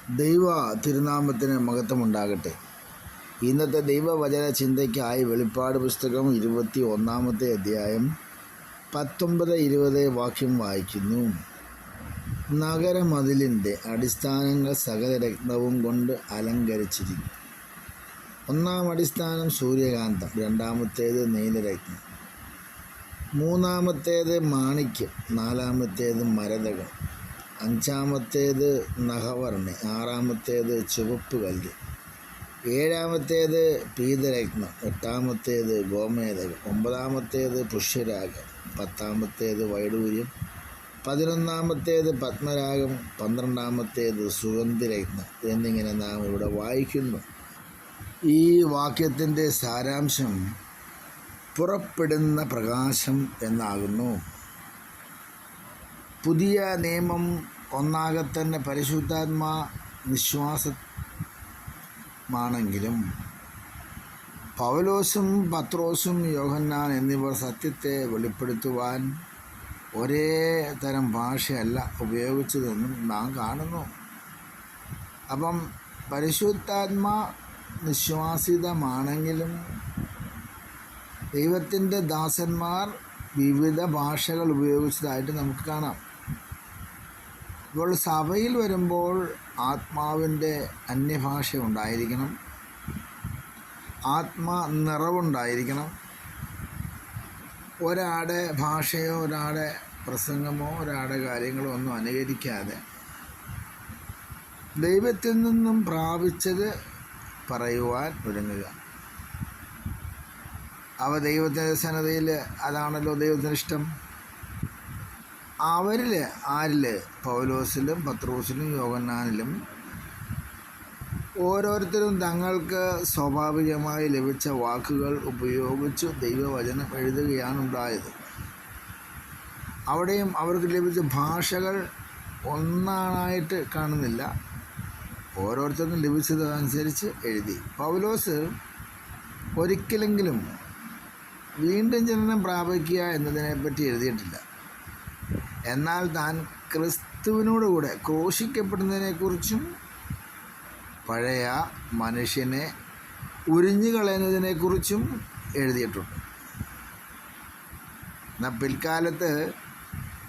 ദൈവ തിരുനാമത്തിന് മഹത്വമുണ്ടാകട്ടെ. ഇന്നത്തെ ദൈവവചന ചിന്തയ്ക്കായി വെളിപ്പാട് പുസ്തകം 21 അധ്യായം 19-20 വാക്യം വായിക്കുന്നു. നഗരമതിലിൻ്റെ അടിസ്ഥാനങ്ങൾ സകല രത്നവും കൊണ്ട് അലങ്കരിച്ചിരിക്കുന്നു. ഒന്നാം അടിസ്ഥാനം സൂര്യകാന്തം, രണ്ടാമത്തേത് നീലരത്നം, മൂന്നാമത്തേത് മാണിക്യം, നാലാമത്തേത് മരതകം, അഞ്ചാമത്തേത് നഖവർണ്ണ, ആറാമത്തേത് ചുവപ്പ് കല്ല്, ഏഴാമത്തേത് പീതരത്നം, എട്ടാമത്തേത് ഗോമേതകം, ഒമ്പതാമത്തേത് പുഷ്യരാഗം, പത്താമത്തേത് വൈഡൂര്യം, 11ാമത്തേത് പത്മരാഗം, 12ാമത്തേത് സുഗന്ധിരത്നം എന്നിങ്ങനെ നാം ഇവിടെ വായിക്കുന്നു. ഈ വാക്യത്തിൻ്റെ സാരാംശം പുറപ്പെടുന്ന പ്രകാശം എന്നാകുന്നു. പുതിയ നിയമം ഒന്നാകെ തന്നെ പരിശുദ്ധാത്മാ നിശ്വാസമാണെങ്കിലും പൗലോസും പത്രോസും യോഹന്നാൻ എന്നിവർ സത്യത്തെ വെളിപ്പെടുത്തുവാൻ ഒരേ തരം ഭാഷയല്ല ഉപയോഗിച്ചതെന്നും നാം കാണുന്നു. അപ്പം പരിശുദ്ധാത്മാ നിശ്വാസിതമാണെങ്കിലും ദൈവത്തിൻ്റെ ദാസന്മാർ വിവിധ ഭാഷകൾ ഉപയോഗിച്ചതായിട്ട് നമുക്ക് കാണാം. ഇപ്പോൾ സഭയിൽ വരുമ്പോൾ ആത്മാവിൻ്റെ അന്യഭാഷ ഉണ്ടായിരിക്കണം, ആത്മാ നിറവുണ്ടായിരിക്കണം. ഒരാളുടെ ഭാഷയോ ഒരാളുടെ പ്രസംഗമോ ഒരാളുടെ കാര്യങ്ങളോ ഒന്നും അനുകരിക്കാതെ ദൈവത്തിൽ നിന്നും പ്രാപിച്ചത് പറയുവാൻ ഒരുങ്ങുക. ദൈവത്തിൻ്റെ സന്നദ്ധയിൽ അതാണല്ലോ ദൈവത്തിന് ഇഷ്ടം. ആരിൽ പൗലോസിലും പത്രോസിലും യോഹന്നാനിലും ഓരോരുത്തരും തങ്ങൾക്ക് സ്വാഭാവികമായി ലഭിച്ച വാക്കുകൾ ഉപയോഗിച്ച് ദൈവവചനം എഴുതുകയാണ് ഉണ്ടായത്. അവിടെയും അവർക്ക് ലഭിച്ച ഭാഷകൾ ഒന്നായിട്ട് കാണുന്നില്ല, ഓരോരുത്തർക്കും ലഭിച്ചതനുസരിച്ച് എഴുതി. പൗലോസ് ഒരിക്കലെങ്കിലും വീണ്ടും ജനനം പ്രാപിക്കുക എന്നതിനെപ്പറ്റി എഴുതിയിട്ടില്ല. എന്നാൽ താൻ ക്രിസ്തുവിനോടുകൂടെ ക്രൂശിക്കപ്പെടുന്നതിനെക്കുറിച്ചും പഴയ മനുഷ്യനെ ഉരിഞ്ഞു കളയുന്നതിനെക്കുറിച്ചും എഴുതിയിട്ടുണ്ട്. എന്നാൽ പിൽക്കാലത്ത്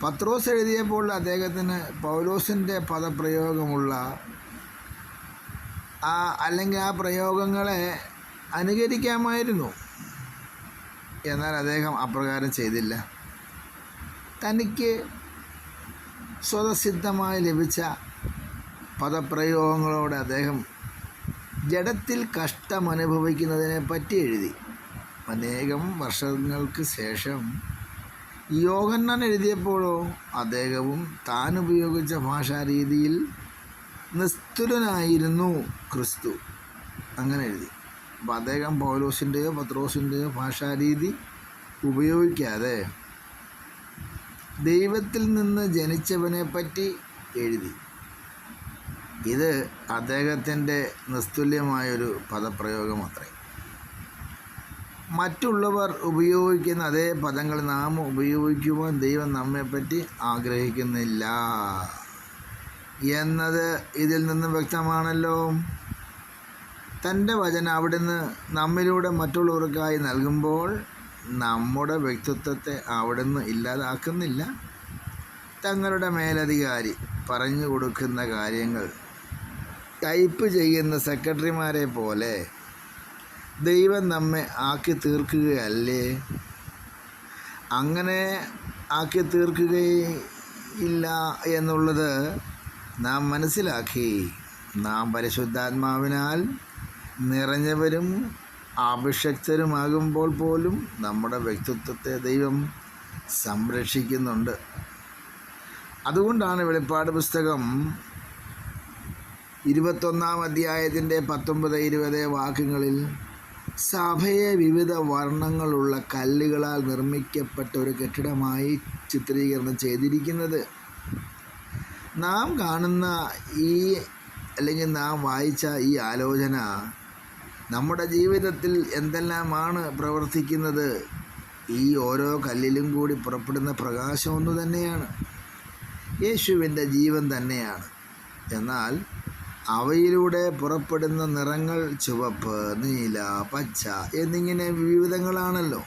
പത്രോസ് എഴുതിയപ്പോൾ അദ്ദേഹത്തിന് പൗലോസിൻ്റെ പദപ്രയോഗമുള്ള അല്ലെങ്കിൽ ആ പ്രയോഗങ്ങളെ അനുകരിക്കാമായിരുന്നു. എന്നാൽ അദ്ദേഹം അപ്രകാരം ചെയ്തില്ല. തനിക്ക് സ്വതസിദ്ധമായി ലഭിച്ച പദപ്രയോഗങ്ങളോട് അദ്ദേഹം ജഡത്തിൽ കഷ്ടമനുഭവിക്കുന്നതിനെ പറ്റി എഴുതി. അനേകം വർഷങ്ങൾക്ക് ശേഷം യോഹന്നാൻ എഴുതിയപ്പോഴോ അദ്ദേഹവും താൻ ഉപയോഗിച്ച ഭാഷാരീതിയിൽ നിസ്തുലനായിരുന്നു ക്രിസ്തു, അങ്ങനെ എഴുതി. അപ്പം അദ്ദേഹം പൗലോസിൻ്റെയോ പത്രോസിൻ്റെയോ ഭാഷാരീതി ഉപയോഗിക്കാതെ ദൈവത്തിൽ നിന്ന് ജനിച്ചവനെ പറ്റി എഴുതി. ഇത് അദ്ദേഹത്തിൻ്റെ നിസ്തുല്യമായൊരു പദപ്രയോഗം അത്രേ. മറ്റുള്ളവർ ഉപയോഗിക്കുന്ന അതേ പദങ്ങൾ നാം ഉപയോഗിക്കുവാൻ ദൈവം നമ്മെപ്പറ്റി ആഗ്രഹിക്കുന്നില്ല എന്നത് ഇതിൽ നിന്ന് വ്യക്തമാണല്ലോ. തൻ്റെ വചനം അവിടുന്ന് നമ്മിലൂടെ മറ്റുള്ളവർക്കായി നൽകുമ്പോൾ നമ്മുടെ വ്യക്തിത്വത്തെ അവിടുന്ന് ഇല്ലാതാക്കുന്നില്ല. തങ്ങളുടെ മേലധികാരി പറഞ്ഞു കൊടുക്കുന്ന കാര്യങ്ങൾ ടൈപ്പ് ചെയ്യുന്ന സെക്രട്ടറിമാരെ പോലെ ദൈവം നമ്മെ ആക്കി തീർക്കുകയല്ലേ? അങ്ങനെ ആക്കി തീർക്കുകയില്ല എന്നുള്ളത് നാം മനസ്സിലാക്കി നാം പരിശുദ്ധാത്മാവിനാൽ നിറഞ്ഞവരും അഭിഷക്തരുമാകുമ്പോൾ പോലും നമ്മുടെ വ്യക്തിത്വത്തെ ദൈവം സംരക്ഷിക്കുന്നുണ്ട്. അതുകൊണ്ടാണ് വെളിപ്പാട് പുസ്തകം 21 അധ്യായത്തിൻ്റെ 19-20 വാക്യങ്ങളിൽ സഭയെ വിവിധ വർണ്ണങ്ങളുള്ള കല്ലുകളാൽ നിർമ്മിക്കപ്പെട്ട ഒരു കെട്ടിടമായി ചിത്രീകരണം ചെയ്തിരിക്കുന്നത്. നാം കാണുന്ന അല്ലെങ്കിൽ നാം വായിച്ച ഈ ആലോചന നമ്മുടെ ജീവിതത്തിൽ എന്തെല്ലാമാണ് പ്രവർത്തിക്കുന്നത്? ഈ ഓരോ കല്ലിലും കൂടി പുറപ്പെടുന്ന പ്രകാശം ഒന്നു തന്നെയാണ്, യേശുവിൻ്റെ ജീവൻ തന്നെയാണ്. എന്നാൽ അവയിലൂടെ പുറപ്പെടുന്ന നിറങ്ങൾ ചുവപ്പ്, നീല, പച്ച എന്നിങ്ങനെ വിവിധങ്ങളാണല്ലോ.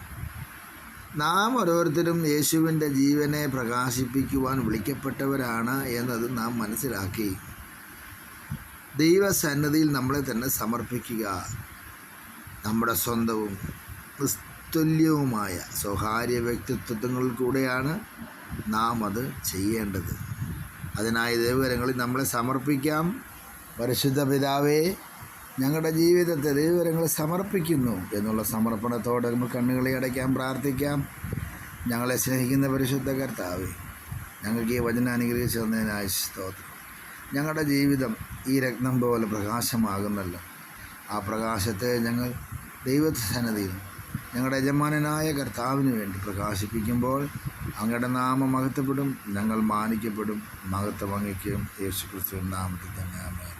നാം ഓരോരുത്തരും യേശുവിൻ്റെ ജീവനെ പ്രകാശിപ്പിക്കുവാൻ വിളിക്കപ്പെട്ടവരാണ് എന്നത് നാം മനസ്സിലാക്കി ദൈവസന്നിധിയിൽ നമ്മളെ തന്നെ സമർപ്പിക്കുക. നമ്മുടെ സ്വന്തവും നിസ്തുല്യവുമായ സ്വകാര്യ വ്യക്തിത്വങ്ങളിൽ കൂടെയാണ് നാം അത് ചെയ്യേണ്ടത്. അതിനായി ദൈവകരങ്ങളിൽ നമ്മളെ സമർപ്പിക്കാം. പരിശുദ്ധ പിതാവേ, ഞങ്ങളുടെ ജീവിതത്തെ ദൈവകരങ്ങളിൽ സമർപ്പിക്കുന്നു എന്നുള്ള സമർപ്പണത്തോടെ നമ്മൾ കണ്ണുകളെ അടയ്ക്കാൻ പ്രാർത്ഥിക്കാം. ഞങ്ങളെ സ്നേഹിക്കുന്ന പരിശുദ്ധ കർത്താവേ, ഞങ്ങൾക്ക് ഈ വചനം അനുഗ്രഹിച്ചു തന്നതിനായി സ്തോത്രം. ഞങ്ങളുടെ ജീവിതം ഈ രത്നം പോലെ പ്രകാശമാകുന്നല്ലോ. ആ പ്രകാശത്തെ ഞങ്ങൾ ദൈവസന്നിധിയിൽ ഞങ്ങളുടെ യജമാനനായ കർത്താവിന് വേണ്ടി പ്രകാശിപ്പിക്കുമ്പോൾ അങ്ങയുടെ നാമം മഹത്വപ്പെടും, ഞങ്ങൾ മാനിക്കപ്പെടും, മഹത്വം അങ്ങയ്ക്കും യേശുക്രിസ്തുവിൻ നാമത്തിൽ തന്നെ ആമേൻ.